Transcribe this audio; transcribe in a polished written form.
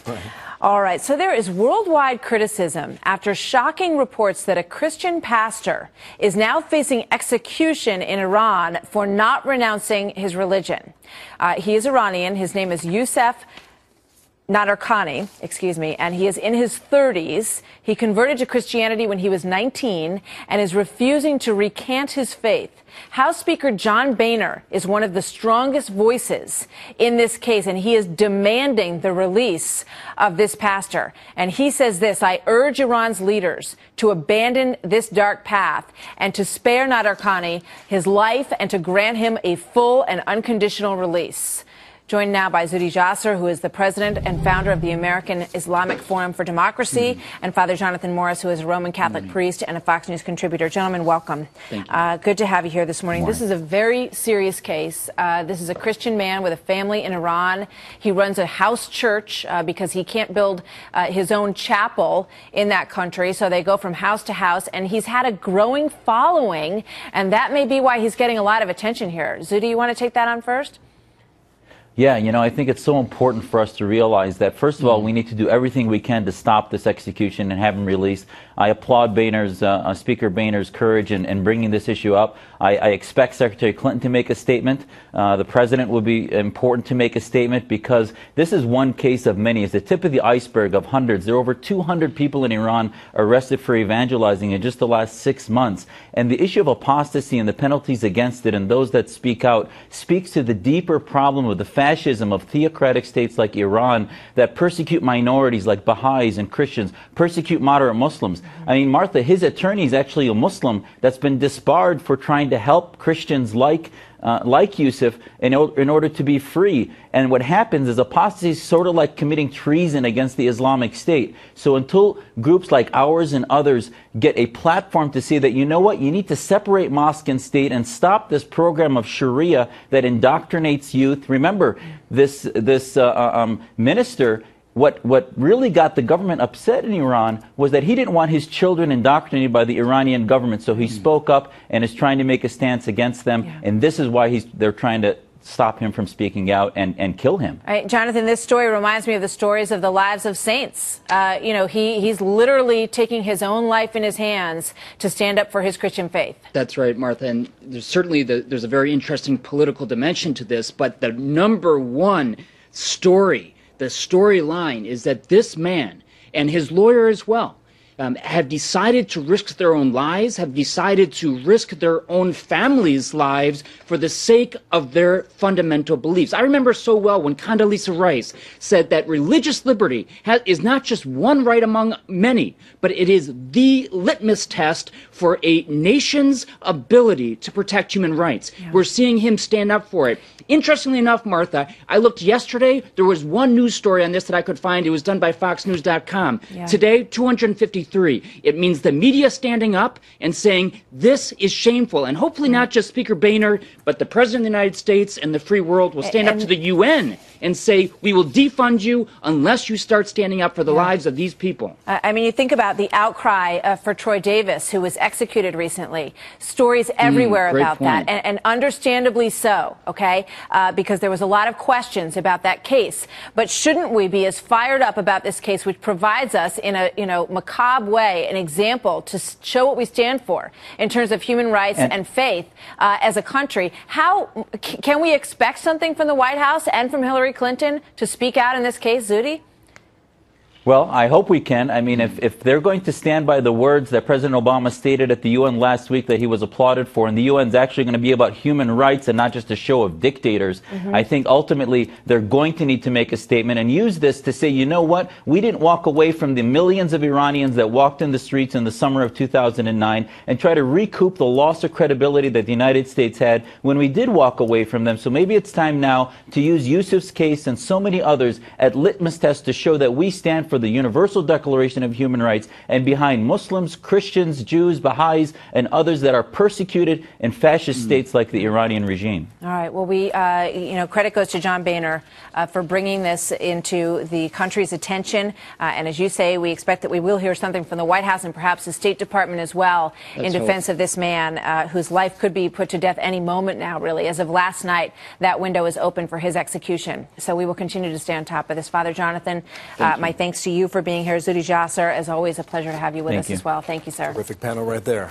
Right. All right, so there is worldwide criticism after shocking reports that a Christian pastor is now facing execution in Iran for not renouncing his religion. He is Iranian. His name is Youcef Nadarkhani, and he is in his 30s. He converted to Christianity when he was 19 and is refusing to recant his faith. House Speaker John Boehner is one of the strongest voices in this case, and he is demanding the release of this pastor. And he says this: I urge Iran's leaders to abandon this dark path and to spare Nadarkhani his life and to grant him a full and unconditional release. Joined now by Zuhdi Jasser, who is the president and founder of the American Islamic Forum for Democracy, and Father Jonathan Morris, who is a Roman Catholic priest and a Fox News contributor. Gentlemen, welcome. Thank you. Good to have you here this morning. This is a very serious case. This is a Christian man with a family in Iran. He runs a house church because he can't build his own chapel in that country, so they go from house to house, and he's had a growing following, and that may be why he's getting a lot of attention here. Zuhdi, you want to take that on first? Yeah, you know, I think it's so important for us to realize that, first of all, we need to do everything we can to stop this execution and have him released. I applaud Boehner's, Speaker Boehner's courage in bringing this issue up. I expect Secretary Clinton to make a statement. The president would be important to make a statement, because this is one case of many. It's the tip of the iceberg of hundreds. There are over 200 people in Iran arrested for evangelizing in just the last 6 months. And the issue of apostasy and the penalties against it and those that speak out speaks to the deeper problem of the fascism of theocratic states like Iran that persecute minorities like Baha'is and Christians, persecute moderate Muslims. I mean, Martha, his attorney is actually a Muslim that's been disbarred for trying to help Christians like Youcef in order to be free. And what happens is apostasy is sort of like committing treason against the Islamic State. So until groups like ours and others get a platform to say that, you know what, you need to separate mosque and state and stop this program of Sharia that indoctrinates youth. Remember, this minister, what really got the government upset in Iran was that he didn't want his children indoctrinated by the Iranian government. So he spoke up and is trying to make a stance against them. Yeah. And this is why they're trying to stop him from speaking out and kill him. All right, Jonathan, this story reminds me of the stories of the lives of saints. You know, he's literally taking his own life in his hands to stand up for his Christian faith. That's right, Martha. And there's certainly there's a very interesting political dimension to this. But the number one story, the storyline, is that this man and his lawyer as well have decided to risk their own lives, have decided to risk their own families' lives for the sake of their fundamental beliefs. I remember so well when Condoleezza Rice said that religious liberty is not just one right among many, but it is the litmus test for a nation's ability to protect human rights. Yeah. We're seeing him stand up for it. Interestingly enough, Martha, I looked yesterday. There was one news story on this that I could find. It was done by FoxNews.com. Yeah. Today, 253. It means the media standing up and saying this is shameful. And hopefully not just Speaker Boehner, but the President of the United States and the free world will stand up to the UN and say, we will defund you unless you start standing up for the lives of these people. I mean, you think about the outcry for Troy Davis, who was executed recently. Stories everywhere about that, and understandably so, okay? Because there was a lot of questions about that case. But shouldn't we be as fired up about this case, which provides us in a macabre way an example to show what we stand for in terms of human rights and faith as a country? How can we expect something from the White House and from Hillary Clinton to speak out in this case, Zuhdi? Well, I hope we can. I mean, if they're going to stand by the words that President Obama stated at the UN last week that he was applauded for, and the UN's actually going to be about human rights and not just a show of dictators, I think ultimately they're going to need to make a statement and use this to say, you know what, we didn't walk away from the millions of Iranians that walked in the streets in the summer of 2009 and try to recoup the loss of credibility that the United States had when we did walk away from them. So maybe it's time now to use Youcef's case and so many others at litmus tests to show that we stand for for the Universal Declaration of Human Rights and behind Muslims, Christians, Jews, Baha'is, and others that are persecuted in fascist states like the Iranian regime. All right. Well, credit goes to John Boehner for bringing this into the country's attention. And as you say, we expect that we will hear something from the White House and perhaps the State Department as well in defense of this man whose life could be put to death any moment now, really. As of last night, that window is open for his execution. So we will continue to stay on top of this. Father Jonathan, my thanks to you for being here. Zuhdi Jasser, as always, a pleasure to have you with us as well. Thank you, sir. Terrific panel right there.